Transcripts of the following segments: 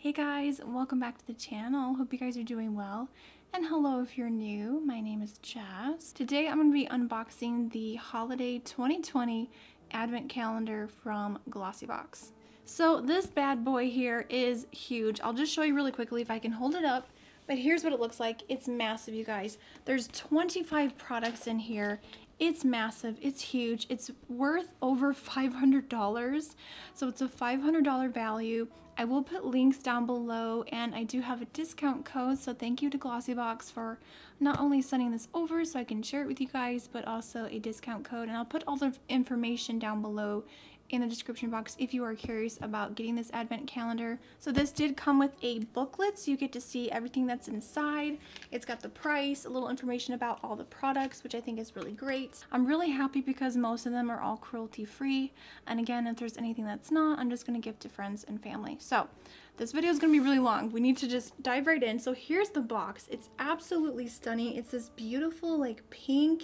Hey guys, welcome back to the channel. Hope you guys are doing well. And hello if you're new, my name is Jazz. Today I'm going to be unboxing the Holiday 2020 Advent Calendar from Glossybox. So this bad boy here is huge. I'll just show you really quickly if I can hold it up. But here's what it looks like. It's massive, you guys. There's 25 products in here. It's massive, it's huge, it's worth over $500, so it's a $500 value. I will put links down below, and I do have a discount code, so thank you to Glossybox for not only sending this over so I can share it with you guys, but also a discount code, and I'll put all the information down below in the description box if you are curious about getting this advent calendar. So this did come with a booklet, so you get to see everything that's inside. It's got the price, a little information about all the products, which I think is really great. I'm really happy because most of them are all cruelty free, and again, if there's anything that's not, I'm just going to give to friends and family. So this video is going to be really long. We need to just dive right in. So here's the box. It's absolutely stunning. It's this beautiful like pink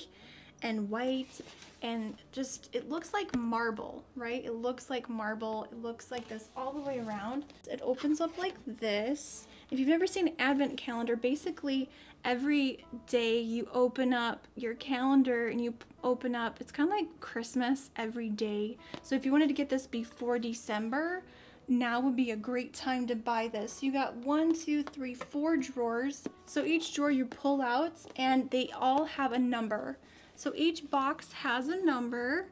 and white, and just it looks like marble, right? It looks like marble. It looks like this all the way around. It opens up like this. If you've never seen an advent calendar, basically every day you open up your calendar and you open up, it's kind of like Christmas every day. So if you wanted to get this before December, now would be a great time to buy this. You got 4 drawers. So each drawer you pull out and they all have a number. So each box has a number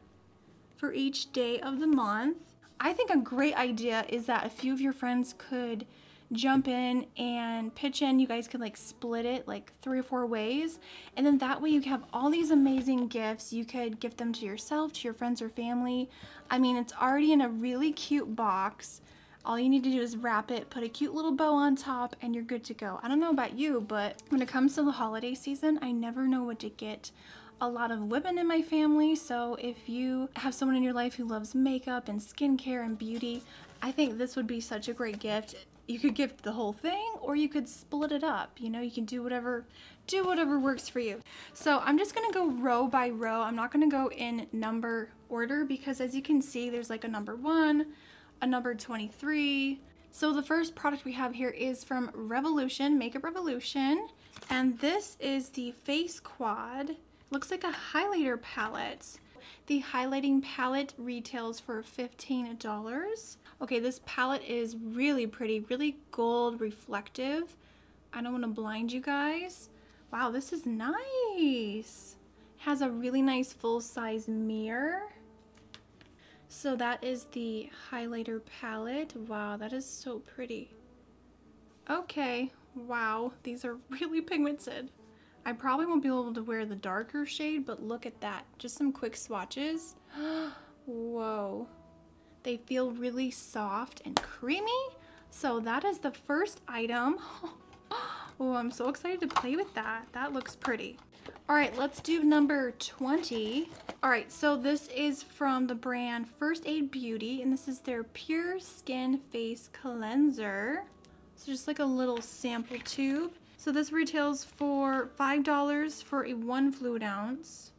for each day of the month. I think a great idea is that a few of your friends could jump in and pitch in. You guys could like split it like 3 or 4 ways. And then that way you have all these amazing gifts. You could gift them to yourself, to your friends or family. I mean, it's already in a really cute box. All you need to do is wrap it, put a cute little bow on top, and you're good to go. I don't know about you, but when it comes to the holiday season, I never know what to get a lot of women in my family, so if you have someone in your life who loves makeup and skincare and beauty, I think this would be such a great gift. You could gift the whole thing, or you could split it up. You know, you can do whatever works for you. So I'm just gonna go row by row. I'm not gonna go in number order because as you can see, there's like a number 1, a number 23. So the first product we have here is from Revolution, Makeup Revolution, and this is the Face Quad. Looks like a highlighter palette. The highlighting palette retails for $15. Okay, this palette is really pretty, really gold reflective. I don't want to blind you guys. Wow, this is nice. Has a really nice full-size mirror. So that is the highlighter palette. Wow, that is so pretty. Okay, wow, these are really pigmented. I probably won't be able to wear the darker shade, but look at that. Just some quick swatches. Whoa. They feel really soft and creamy. So that is the first item. Oh, I'm so excited to play with that. That looks pretty. All right, let's do number 20. All right, so this is from the brand First Aid Beauty, and this is their Pure Skin Face Cleanser. So just like a little sample tube. So this retails for $5 for a 1 fluid ounce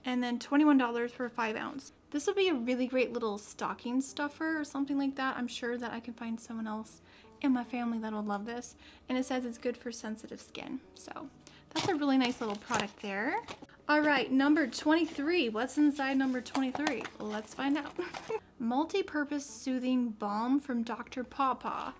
and then $21 for a 5 ounce. This would be a really great little stocking stuffer or something like that. I'm sure that I can find someone else in my family that will love this. And it says it's good for sensitive skin. So that's a really nice little product there. All right, number 23. What's inside number 23? Let's find out. Multi-purpose soothing balm from Dr. Pawpaw.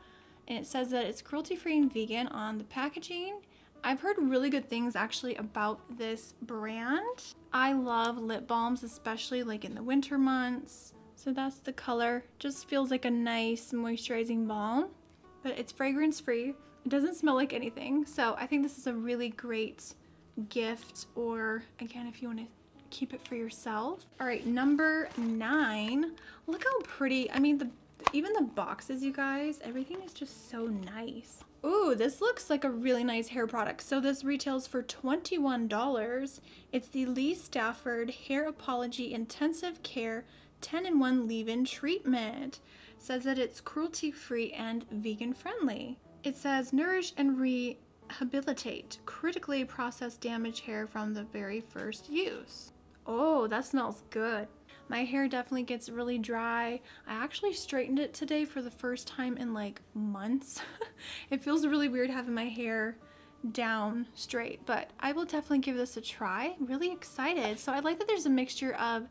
And it says that it's cruelty-free and vegan on the packaging. I've heard really good things actually about this brand. I love lip balms, especially like in the winter months. So that's the color. Just feels like a nice moisturizing balm, but it's fragrance free. It doesn't smell like anything. So I think this is a really great gift, or again, if you want to keep it for yourself. All right, number 9. Look how pretty. I mean, even the boxes, you guys, everything is just so nice. Ooh, this looks like a really nice hair product. So this retails for $21. It's the Lee Stafford Hair Apology Intensive Care 10-in-1 Leave-In Treatment. It says that it's cruelty-free and vegan-friendly. It says nourish and rehabilitate critically processed damaged hair from the very first use. Oh, that smells good. My hair definitely gets really dry. I actually straightened it today for the first time in like months. It feels really weird having my hair down straight, but I will definitely give this a try. Really excited. So I like that there's a mixture of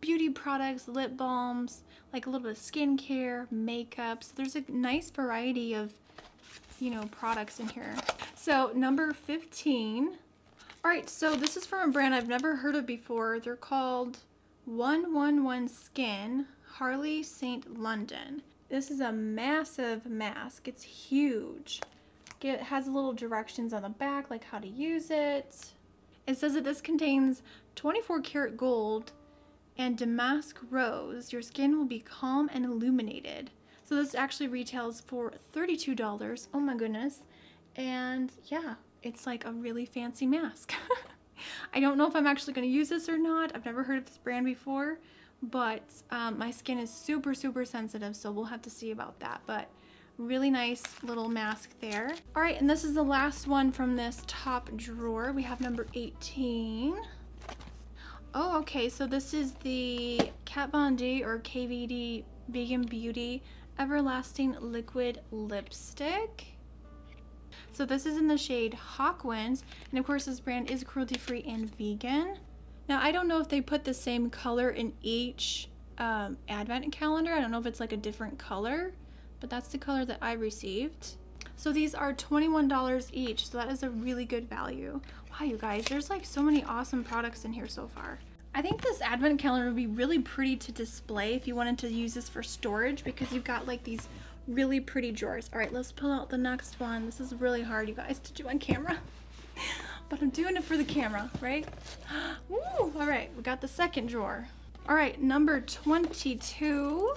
beauty products, lip balms, like a little bit of skincare, makeup. So there's a nice variety of, you know, products in here. So number 15. All right, so this is from a brand I've never heard of before. They're called 111 Skin, Harley St. London. This is a massive mask. It's huge. It has little directions on the back, like how to use it. It says that this contains 24 karat gold and damask rose. Your skin will be calm and illuminated. So this actually retails for $32. Oh my goodness. And yeah, it's like a really fancy mask. I don't know if I'm actually going to use this or not. I've never heard of this brand before, but my skin is super, super sensitive, so we'll have to see about that. But really nice little mask there. All right, and this is the last one from this top drawer. We have number 18. Oh, okay, so this is the Kat Von D or KVD Vegan Beauty Everlasting Liquid Lipstick. So this is in the shade Hawkwind, and of course this brand is cruelty-free and vegan. Now I don't know if they put the same color in each advent calendar. I don't know if it's like a different color, but that's the color that I received. So these are $21 each, so that is a really good value. Wow, you guys, there's like so many awesome products in here so far. I think this advent calendar would be really pretty to display if you wanted to use this for storage, because you've got like these really pretty drawers. All right, let's pull out the next one. This is really hard, you guys, to do on camera, but I'm doing it for the camera, right? Woo! All right, we got the second drawer. All right, number 22.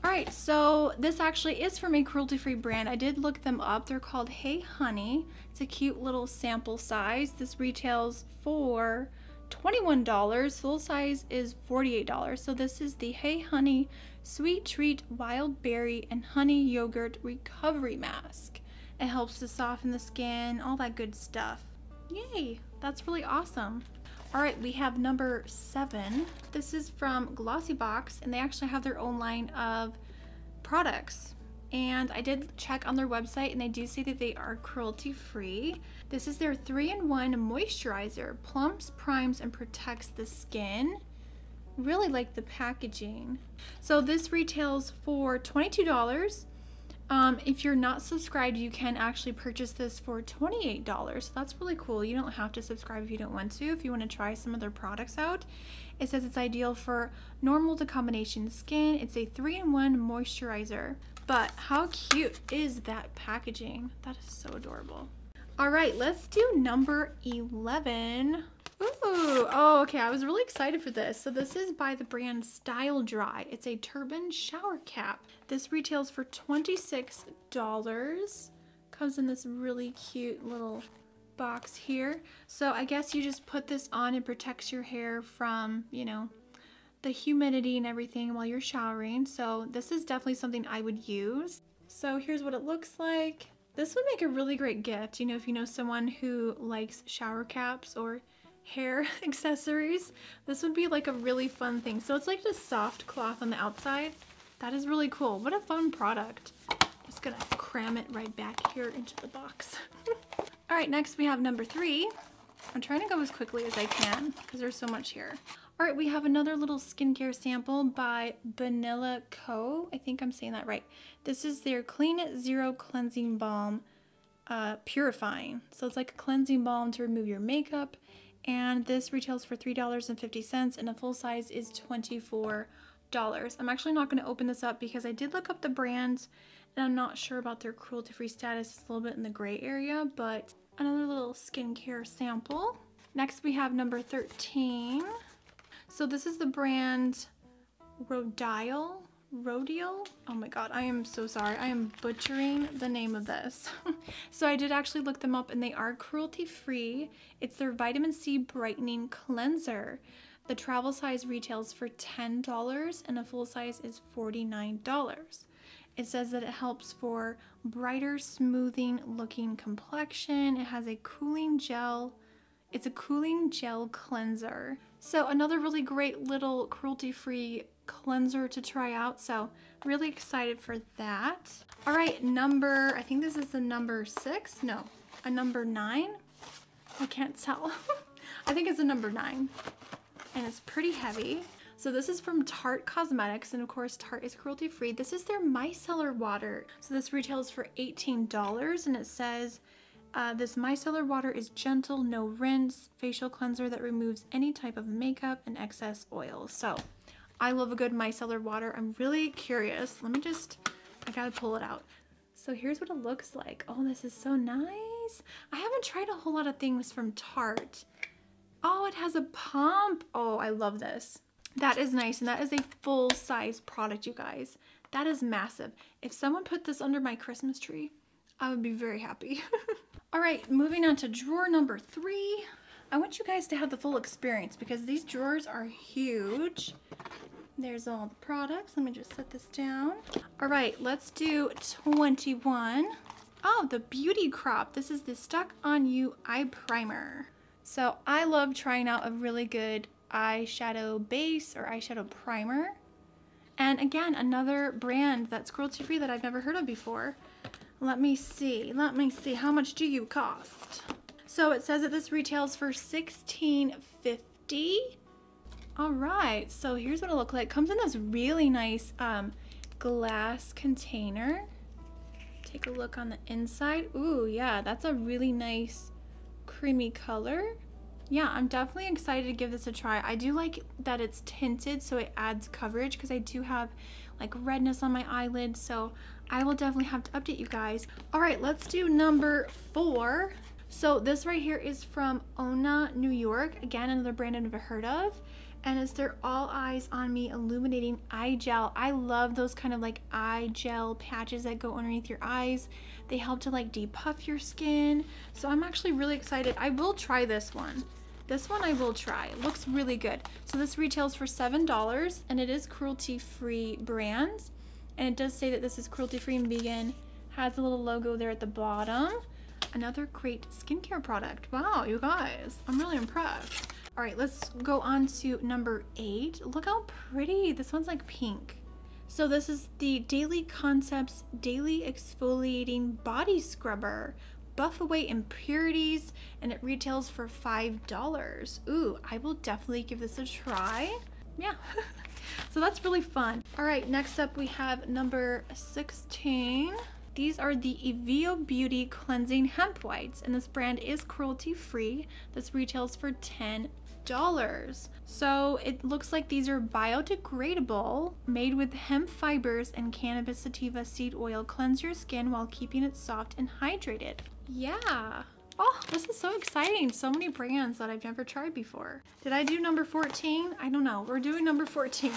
All right, so this actually is from a cruelty-free brand. I did look them up. They're called Hey Honey. It's a cute little sample size. This retails for $21. Full size is $48. So this is the Hey Honey Sweet Treat Wild Berry and Honey Yogurt Recovery Mask. It helps to soften the skin, all that good stuff. Yay, that's really awesome. All right, we have number 7. This is from Glossybox, and they actually have their own line of products. And I did check on their website, and they do say that they are cruelty-free. This is their 3-in-1 moisturizer. Plumps, primes, and protects the skin. Really like the packaging. So this retails for $22. If you're not subscribed, you can actually purchase this for $28. So that's really cool. You don't have to subscribe if you don't want to. If you want to try some of their products out, it says it's ideal for normal to combination skin. It's a 3-in-1 moisturizer. But how cute is that packaging? That is so adorable. All right, let's do number 11. Ooh, oh, okay, I was really excited for this. So this is by the brand Style Dry. It's a turban shower cap. This retails for $26. Comes in this really cute little box here. So I guess you just put this on and protects your hair from, you know, the humidity and everything while you're showering. So this is definitely something I would use. So here's what it looks like. This would make a really great gift, you know, if you know someone who likes shower caps or hair accessories. This would be like a really fun thing. So it's like just soft cloth on the outside. That is really cool. What a fun product. Just gonna cram it right back here into the box. All right, next we have number 3. I'm trying to go as quickly as I can because there's so much here. All right, we have another little skincare sample by Banila Co. I think I'm saying that right. This is their Clean It Zero Cleansing Balm Purifying. So it's like a cleansing balm to remove your makeup. And this retails for $3.50, and a full size is $24. I'm actually not going to open this up because I did look up the brand, and I'm not sure about their cruelty-free status. It's a little bit in the gray area, but another little skincare sample. Next, we have number 13. So this is the brand Rodial. Oh my god, I am so sorry. I am butchering the name of this. So I did actually look them up, and they are cruelty-free. It's their vitamin C brightening cleanser. The travel size retails for $10, and a full size is $49. It says that it helps for brighter, smoothing looking complexion. It has a cooling gel. It's a cooling gel cleanser. So another really great little cruelty-free cleanser to try out. So really excited for that. All right, I think this is the number 6. No, a number 9. I can't tell. I think it's a number 9. And it's pretty heavy. So this is from Tarte Cosmetics, and of course Tarte is cruelty-free. This is their micellar water. So this retails for $18, and it says, this micellar water is gentle, no rinse, facial cleanser that removes any type of makeup and excess oil. So I love a good micellar water. I'm really curious. I gotta pull it out. So here's what it looks like. Oh, this is so nice. I haven't tried a whole lot of things from Tarte. Oh, it has a pump. Oh, I love this. That is nice, and that is a full-size product, you guys. That is massive. If someone put this under my Christmas tree, I would be very happy. All right, moving on to drawer number 3. I want you guys to have the full experience because these drawers are huge. There's all the products. Let me just set this down. All right, let's do 21. Oh, the Beauty Crop. This is the Stuck On You Eye Primer. So I love trying out a really good eyeshadow base or eyeshadow primer. And again, another brand that's cruelty-free that I've never heard of before. Let me see. How much do you cost? So it says that this retails for $16.50. All right, so here's what it looks like. It comes in this really nice glass container. Take a look on the inside. Ooh, yeah, that's a really nice creamy color. Yeah, I'm definitely excited to give this a try. I do like that it's tinted, so it adds coverage because I do have like redness on my eyelids, so I will definitely have to update you guys. All right, let's do number 4. So this right here is from Ona, New York. Again, another brand I've never heard of. And it's their All Eyes on Me Illuminating Eye Gel. I love those kind of like eye gel patches that go underneath your eyes. They help to like depuff your skin. So I'm actually really excited. I will try this one. This one I will try. It looks really good. So this retails for $7, and it is cruelty-free brands. And it does say that this is cruelty-free and vegan. Has a little logo there at the bottom. Another great skincare product. Wow, you guys, I'm really impressed. All right, let's go on to number 8. Look how pretty. This one's like pink. So this is the Daily Concepts Daily Exfoliating Body Scrubber. Buff away impurities, and it retails for $5. Ooh, I will definitely give this a try. Yeah, so that's really fun. All right, next up we have number 16. These are the Evio Beauty Cleansing Hemp Whites, and this brand is cruelty-free. This retails for $10. So it looks like these are biodegradable, made with hemp fibers and cannabis sativa seed oil. Cleanse your skin while keeping it soft and hydrated. Yeah. Oh, this is so exciting. So many brands that I've never tried before. Did I do number 14? I don't know. We're doing number 14.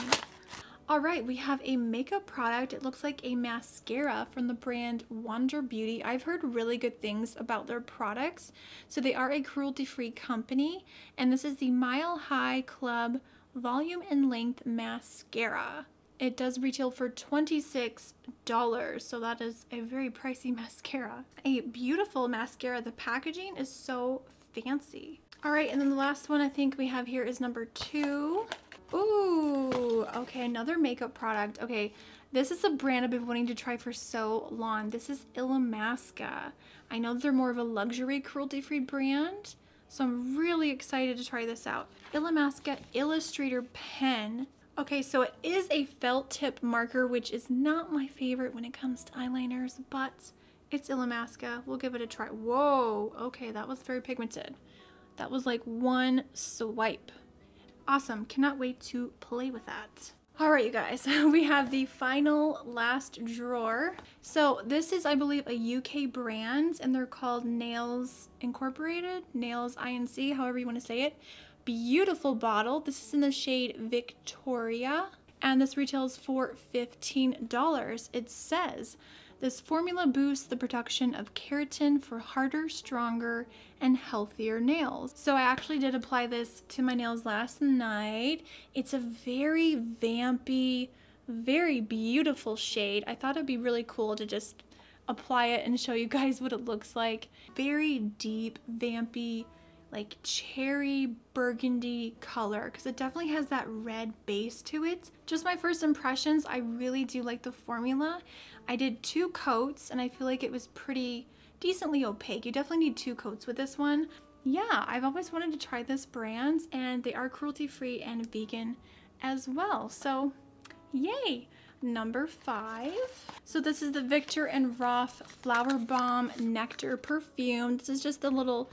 All right, we have a makeup product. It looks like a mascara from the brand Wonder Beauty. I've heard really good things about their products. So they are a cruelty-free company, and this is the Mile High Club Volume and Length Mascara. It does retail for $26, so that is a very pricey mascara. A beautiful mascara. The packaging is so fancy. All right, and then the last one I think we have here is number 2. Ooh, okay, another makeup product. Okay, this is a brand I've been wanting to try for so long. This is Illamasqua. I know they're more of a luxury cruelty-free brand, so I'm really excited to try this out. Illamasqua Illustrator Pen. Okay, so it is a felt tip marker, which is not my favorite when it comes to eyeliners, but it's Illamasqua. We'll give it a try. Whoa, okay, that was very pigmented. That was like one swipe. Awesome, cannot wait to play with that. All right, you guys, we have the final last drawer. So this is, I believe, a UK brand, and they're called Nails Incorporated, Nails.INC, however you want to say it. Beautiful bottle. This is in the shade Victoria, and this retails for $15. It says, this formula boosts the production of keratin for harder, stronger, and healthier nails. So I actually did apply this to my nails last night. It's a very vampy, very beautiful shade. I thought it'd be really cool to just apply it and show you guys what it looks like. Very deep, vampy, like cherry burgundy color because it definitely has that red base to it. Just my first impressions, I really do like the formula. I did 2 coats and I feel like it was pretty decently opaque. You definitely need 2 coats with this one. Yeah, I've always wanted to try this brand, and they are cruelty free and vegan as well. So yay! Number 5. So this is the Viktor and Rolf Flower Bomb Nectar Perfume. This is just the little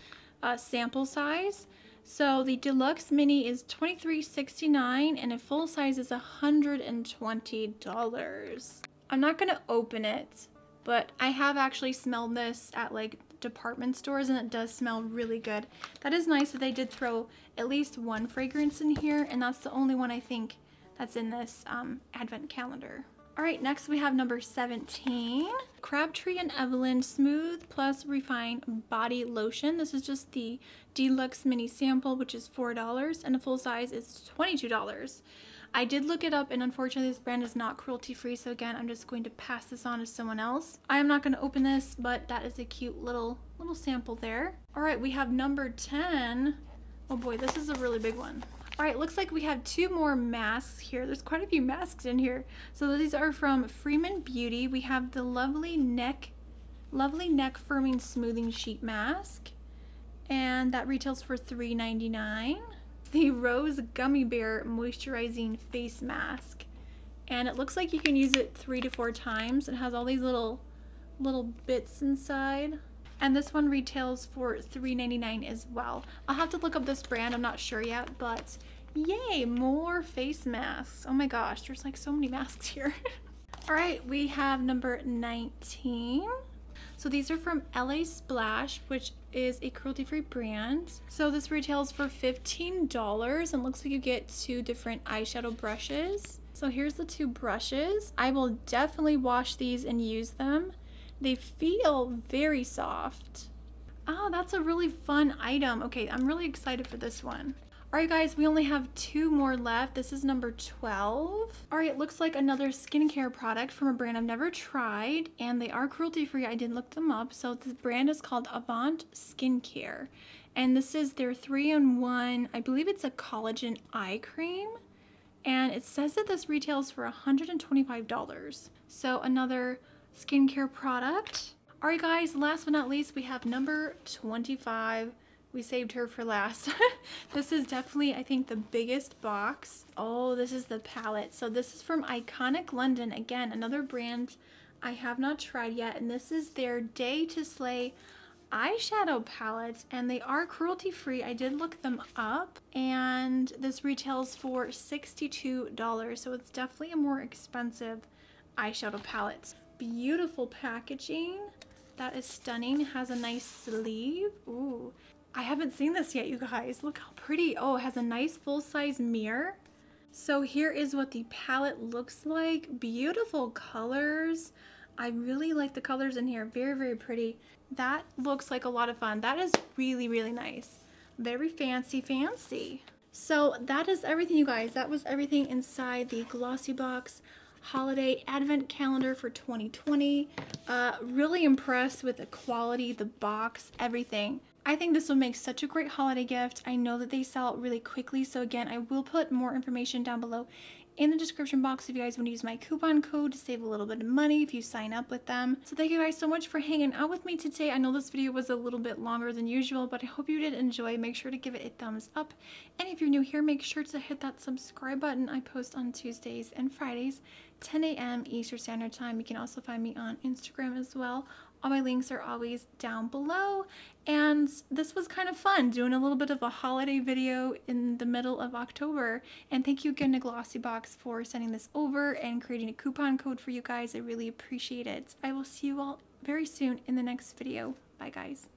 sample size. So the deluxe mini is $23.69 and a full size is $120. I'm not gonna open it, but I have actually smelled this at like department stores and it does smell really good. That is nice that they did throw at least one fragrance in here, and that's the only one I think that's in this advent calendar. All right, next we have number 17, Crabtree and Evelyn Smooth Plus Refined Body Lotion. This is just the deluxe mini sample, which is $4, and a full size is $22. I did look it up, and unfortunately this brand is not cruelty free, so again I'm just going to pass this on to someone else. I am not going to open this, but that is a cute little sample there. All right, we have number 10. Oh boy, this is a really big one. All right, looks like we have 2 more masks here. There's quite a few masks in here. So these are from Freeman Beauty. We have the lovely neck firming smoothing sheet mask, and that retails for $3.99. The Rose Gummy Bear Moisturizing Face Mask, and it looks like you can use it 3 to 4 times. It has all these little bits inside, and this one retails for $3.99 as well. I'll have to look up this brand, I'm not sure yet, but yay, more face masks. Oh my gosh, there's like so many masks here. All right, we have number 19. So these are from LA Splash, which is a cruelty-free brand. So this retails for $15 and looks like you get 2 different eyeshadow brushes. So here's the 2 brushes. I will definitely wash these and use them. They feel very soft. Oh, that's a really fun item. Okay, I'm really excited for this one. All right, guys, we only have 2 more left. This is number 12. All right, it looks like another skincare product from a brand I've never tried, and they are cruelty-free. I did look them up. So this brand is called Avant Skincare, and this is their 3-in-1, I believe it's a collagen eye cream, and it says that this retails for $125. So another skincare product. All right, guys, last but not least, we have number 25. We saved her for last. This is definitely, I think, the biggest box. Oh, this is the palette. So this is from Iconic London. Again, another brand I have not tried yet. And this is their Day to Slay eyeshadow palette. And they are cruelty free. I did look them up. And this retails for $62. So it's definitely a more expensive eyeshadow palette. Beautiful packaging. That is stunning. It has a nice sleeve. Ooh. I haven't seen this yet, you guys. Look how pretty. Oh, it has a nice full-size mirror. So here is what the palette looks like. Beautiful colors. I really like the colors in here. Very, very pretty. That looks like a lot of fun. That is really, really nice. Very fancy, fancy. So that is everything, you guys. That was everything inside the Glossybox Holiday Advent Calendar for 2020. Really impressed with the quality, the box, everything. I think this will make such a great holiday gift. I know that they sell out really quickly, so again, I will put more information down below in the description box if you guys want to use my coupon code to save a little bit of money if you sign up with them. So thank you guys so much for hanging out with me today. I know this video was a little bit longer than usual, but I hope you did enjoy. Make sure to give it a thumbs up. And if you're new here, make sure to hit that subscribe button. I post on Tuesdays and Fridays, 10 a.m. Eastern Standard Time. You can also find me on Instagram as well. All my links are always down below. And this was kind of fun, doing a little bit of a holiday video in the middle of October. And thank you again to Glossybox for sending this over and creating a coupon code for you guys. I really appreciate it. I will see you all very soon in the next video. Bye, guys.